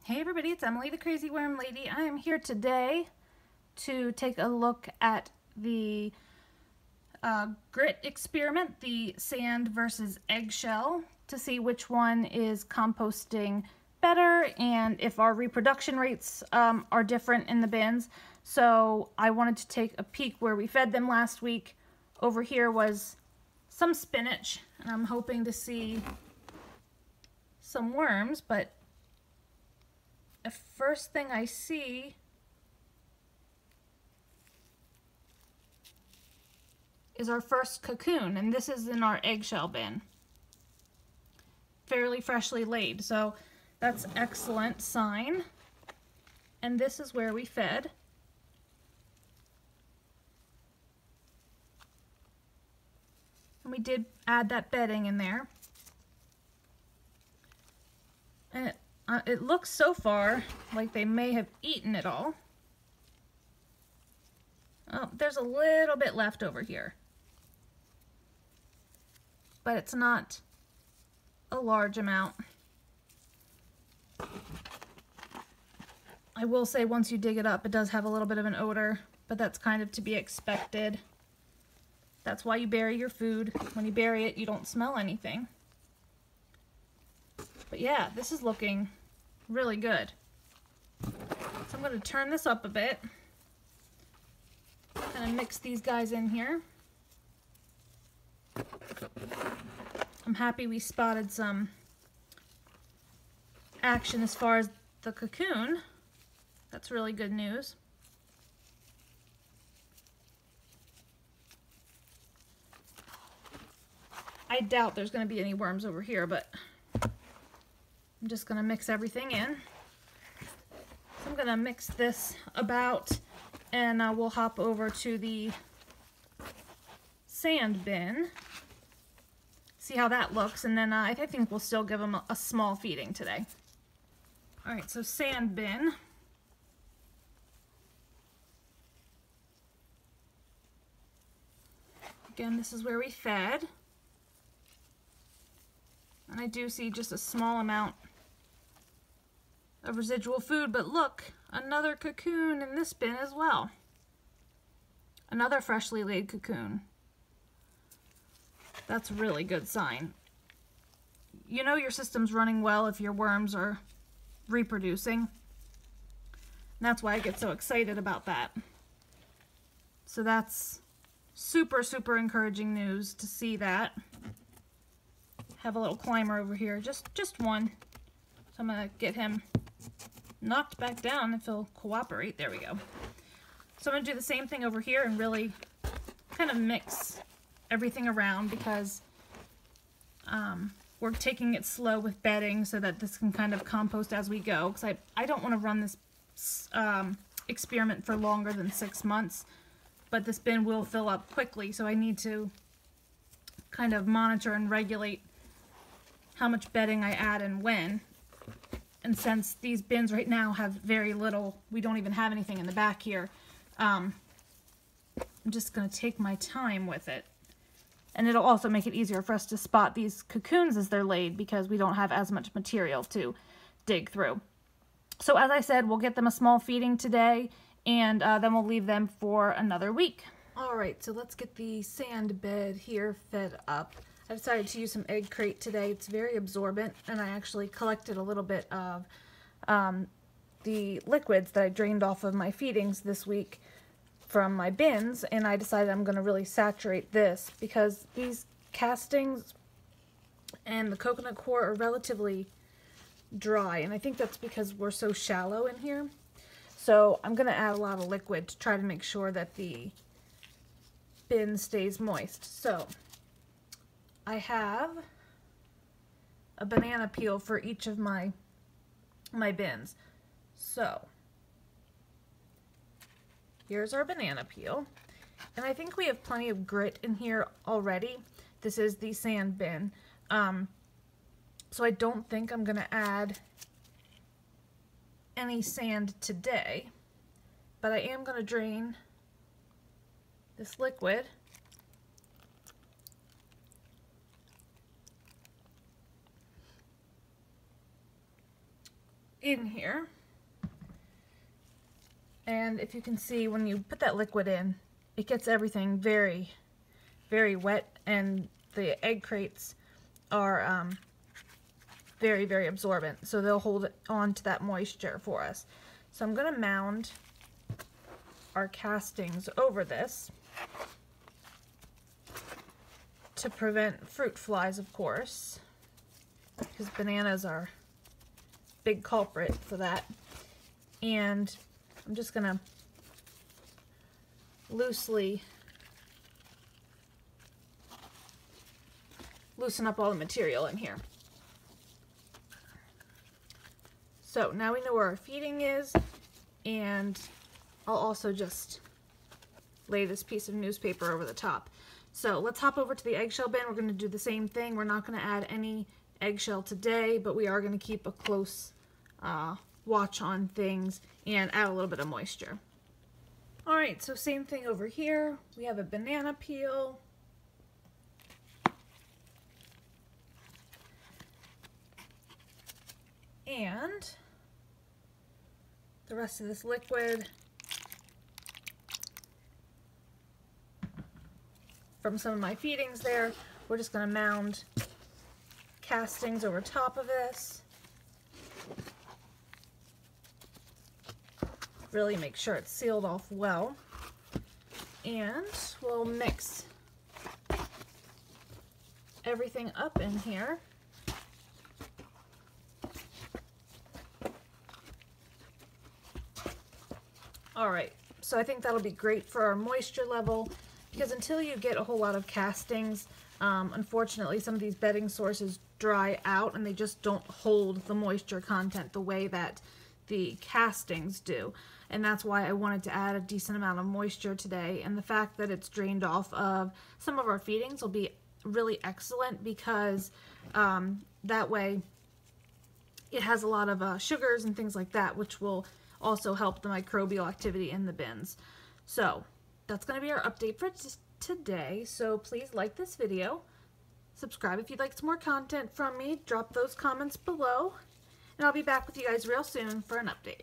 Hey everybody, it's Emily the Crazy Worm Lady. I am here today to take a look at the grit experiment, the sand versus eggshell, to see which one is composting better and if our reproduction rates are different in the bins. So I wanted to take a peek where we fed them last week. Over here was some spinach, and I'm hoping to see some worms, but the first thing I see is our first cocoon, and this is in our eggshell bin. Fairly freshly laid, so that's excellent sign. And this is where we fed. And we did add that bedding in there. And it looks so far like they may have eaten it all. Oh, there's a little bit left over here, but it's not a large amount. I will say once you dig it up, it does have a little bit of an odor, but that's kind of to be expected. That's why you bury your food. When you bury it, you don't smell anything. But yeah, this is looking really good. So I'm going to turn this up a bit. Kind of mix these guys in here. I'm happy we spotted some action as far as the cocoon. That's really good news. I doubt there's going to be any worms over here, but I'm just going to mix everything in. So I'm going to mix this about, and we'll hop over to the sand bin, see how that looks, and then I think we'll still give them a small feeding today. Alright, so sand bin. Again, this is where we fed. And I do see just a small amount of residual food, but look, another cocoon in this bin as well. Another freshly laid cocoon. That's a really good sign. You know your system's running well if your worms are reproducing. And that's why I get so excited about that. So that's super, super encouraging news to see that. Have a little climber over here, just one. So I'm gonna get him knocked back down if he'll cooperate. There we go. So I'm gonna do the same thing over here and really kind of mix everything around, because we're taking it slow with bedding so that this can kind of compost as we go, because I don't want to run this experiment for longer than 6 months, but this bin will fill up quickly, so I need to kind of monitor and regulate how much bedding I add and when. And since these bins right now have very little, we don't even have anything in the back here, I'm just going to take my time with it. And it'll also make it easier for us to spot these cocoons as they're laid, because we don't have as much material to dig through. So as I said, we'll get them a small feeding today, and then we'll leave them for another week. Alright, so let's get the sand bed here fed up. I decided to use some egg crate today. It's very absorbent, and I actually collected a little bit of the liquids that I drained off of my feedings this week from my bins, and I decided I'm going to really saturate this, because these castings and the coconut core are relatively dry, and I think that's because we're so shallow in here. So I'm going to add a lot of liquid to try to make sure that the bin stays moist. So I have a banana peel for each of my bins. So here's our banana peel, and I think we have plenty of grit in here already. This is the sand bin, so I don't think I'm gonna add any sand today, but I am gonna drain this liquid in here. And if you can see, when you put that liquid in, it gets everything very, very wet, and the egg crates are very, very absorbent, so they'll hold on to that moisture for us. So I'm going to mound our castings over this to prevent fruit flies, of course, because bananas are a big culprit for that. And I'm just going to loosely loosen up all the material in here. So now we know where our feeding is, and I'll also just lay this piece of newspaper over the top. So let's hop over to the eggshell bin. We're going to do the same thing. We're not going to add any eggshell today, but we are going to keep a close watch on things and add a little bit of moisture. Alright, so same thing over here. We have a banana peel. And the rest of this liquid from some of my feedings there. We're just going to mound castings over top of this. Really make sure it's sealed off well. And we'll mix everything up in here. Alright, so I think that'll be great for our moisture level, because until you get a whole lot of castings, unfortunately some of these bedding sources dry out and they just don't hold the moisture content the way that the castings do. And that's why I wanted to add a decent amount of moisture today, and the fact that it's drained off of some of our feedings will be really excellent, because that way it has a lot of sugars and things like that, which will also help the microbial activity in the bins. So that's going to be our update for today. So please like this video, subscribe if you'd like some more content from me, drop those comments below, and I'll be back with you guys real soon for an update.